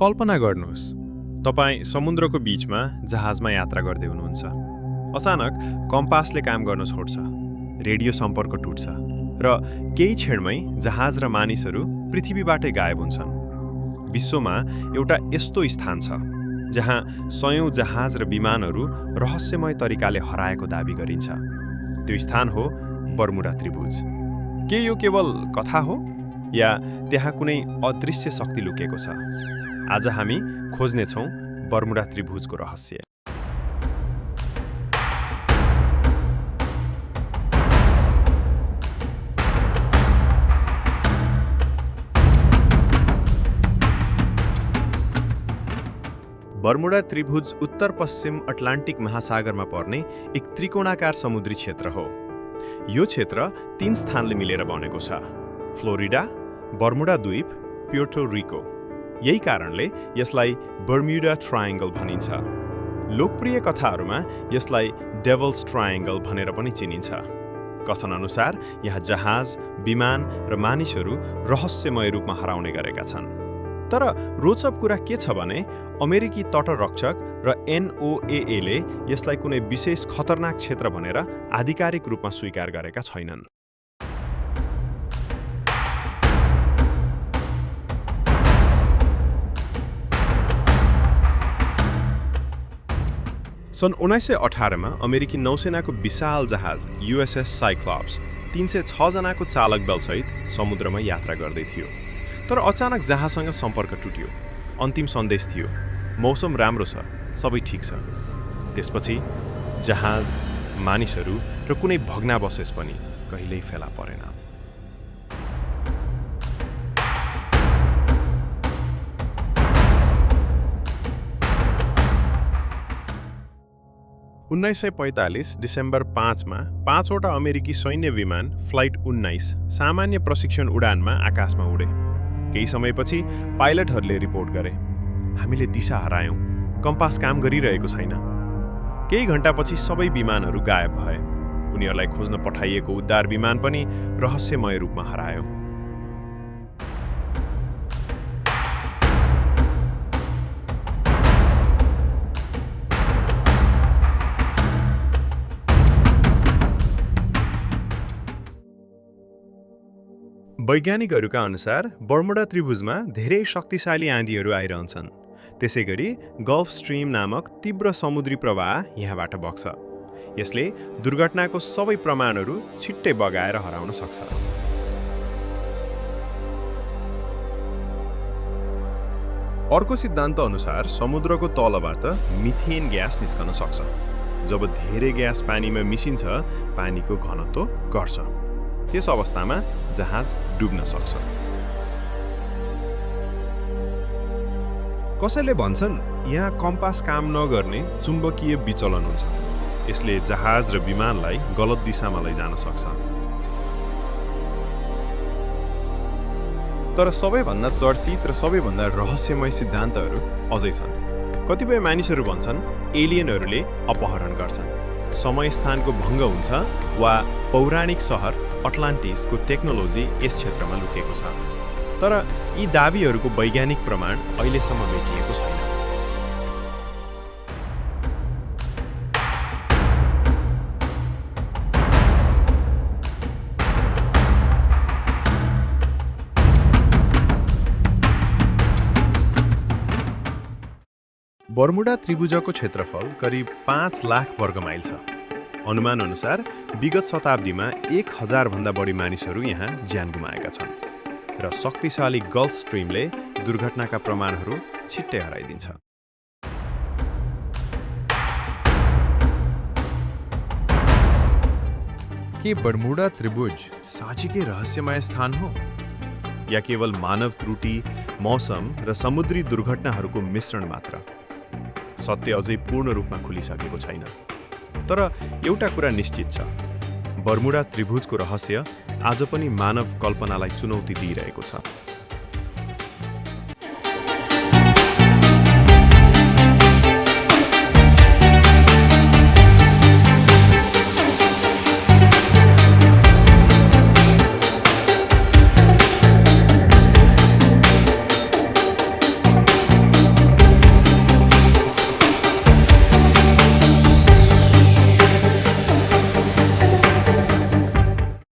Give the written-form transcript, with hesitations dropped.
कल्पना गर्नुहोस्, तपाईँ समुद्रको बीचमा जहाजमा यात्रा गर्दै हुनुहुन्छ। अचानक कम्पासले काम गर्न छोड्छ, रेडियो सम्पर्क टुट्छ र केही क्षणमै जहाज र मानिसहरू पृथ्वीबाटै गायब हुन्छन्। विश्वमा एउटा यस्तो स्थान छ जहाँ सयौं जहाज र विमानहरू रहस्यमय तरिकाले हराएको दाबी गरिन्छ। त्यो स्थान हो बर्मुडा त्रिभुज। के यो केवल कथा हो या त्यहाँ कुनै अदृश्य शक्ति लुकेको छ? आज हामी खोज्नेछौँ बर्मुडा त्रिभुजको रहस्य। बर्मुडा त्रिभुज उत्तर पश्चिम अटलान्टिक महासागरमा पर्ने एक त्रिकोणाकार समुद्री क्षेत्र हो। यो क्षेत्र 3 स्थानले मिलेर बनेको छ: फ्लोरिडा, बर्मुडा द्वीप, प्युर्टो रिको। यही कारणले यसलाई बर्म्युडा ट्रायंगल भनिन्छ। लोकप्रिय कथाहरूमा यसलाई डेभल्स ट्रायंगल भनेर पनि चिनिन्छ। कथनअनुसार यहाँ जहाज, विमान र मानिसहरू रहस्यमय रूपमा हराउने गरेका छन्। तर रोचक कुरा के छ भने अमेरिकी तटरक्षक र NOAA ले यसलाई कुनै विशेष खतरनाक क्षेत्र भनेर आधिकारिक रूपमा स्वीकार गरेका छैनन्। सन् 1918 मा अमेरिकी नौसेनाको विशाल जहाज USS साइक्लॉप्स 306 जनाको चालक दलसहित समुद्रमा यात्रा गर्दै थियो। तर अचानक जहाजसँग सम्पर्क टुट्यो। अन्तिम सन्देश थियो: मौसम राम्रो छ, सबै ठिक छ। त्यसपछि जहाज, मानिसहरू र कुनै भग्नावशेष पनि कहिल्यै फेला परेन। डिसेम्बर 5 मा 5 वटा अमेरिकी सैन्य विमान फ्लाइट 19 सामान्य प्रशिक्षण उडानमा आकाशमा उडे। केही समयपछि पाइलटहरूले रिपोर्ट गरे, हामीले दिशा हरायौं, कम्पास काम गरिरहेको छैन। केही घण्टापछि सबै विमानहरू गायब भए। उनीहरूलाई खोज्न पठाइएको उद्धार विमान पनि रहस्यमय रूपमा हरायो। वैज्ञानिकहरूका अनुसार बर्मुडा त्रिभुजमा धेरै शक्तिशाली आँधीहरू आइरहन्छन्। त्यसैगरी गल्फ स्ट्रिम नामक तीव्र समुद्री प्रवाह यहाँबाट बग्छ। यसले दुर्घटनाको सबै प्रमाणहरू छिट्टै बगाएर हराउन सक्छ। अर्को सिद्धान्त अनुसार समुद्रको तलबाट मिथेन ग्यास निस्कन सक्छ। जब धेरै ग्यास पानीमा मिसिन्छ, पानीको घनत्व घट्छ। त्यस अवस्थामा जहाज डुब्न सक्छ। कसैले भन्छन् यहाँ कम्पास काम नगर्ने चुम्बकीय विचलन हुन्छ। यसले जहाज र विमानलाई गलत दिशामा लैजान सक्छ। तर सबैभन्दा चर्चित र सबैभन्दा रहस्यमय सिद्धान्तहरू अझै छन्। कतिपय मानिसहरू भन्छन् एलियनहरूले अपहरण गर्छन्, समय स्थानको भङ्ग हुन्छ वा पौराणिक सहर अटलान्टिसको टेक्नोलोजी यस क्षेत्रमा लुकेको छ। तर यी दाबीहरूको वैज्ञानिक प्रमाण अहिलेसम्म भेटिएको छैन। बर्मुडा त्रिभुजको क्षेत्रफल करिब 5 लाख वर्ग माइल छ। अनुमान अनुसार विगत शताब्दीमा 1000 भन्दा बढी मानिसहरू यहाँ ज्यान गुमाएका छन् र शक्तिशाली गल्फ स्ट्रिमले दुर्घटनाका प्रमाणहरू छिट्टै हराइदिन्छ। के बर्मुडा त्रिभुज साँच्चीकै रहस्यमय स्थान हो या केवल मानव त्रुटि, मौसम र समुद्री दुर्घटनाहरूको मिश्रण मात्र? सत्य अझै पूर्ण रूपमा खुलिसकेको छैन। तर एउटा कुरा निश्चित छ, बर्मुडा त्रिभुजको रहस्य आज पनि मानव कल्पनालाई चुनौती दिइरहेको छ।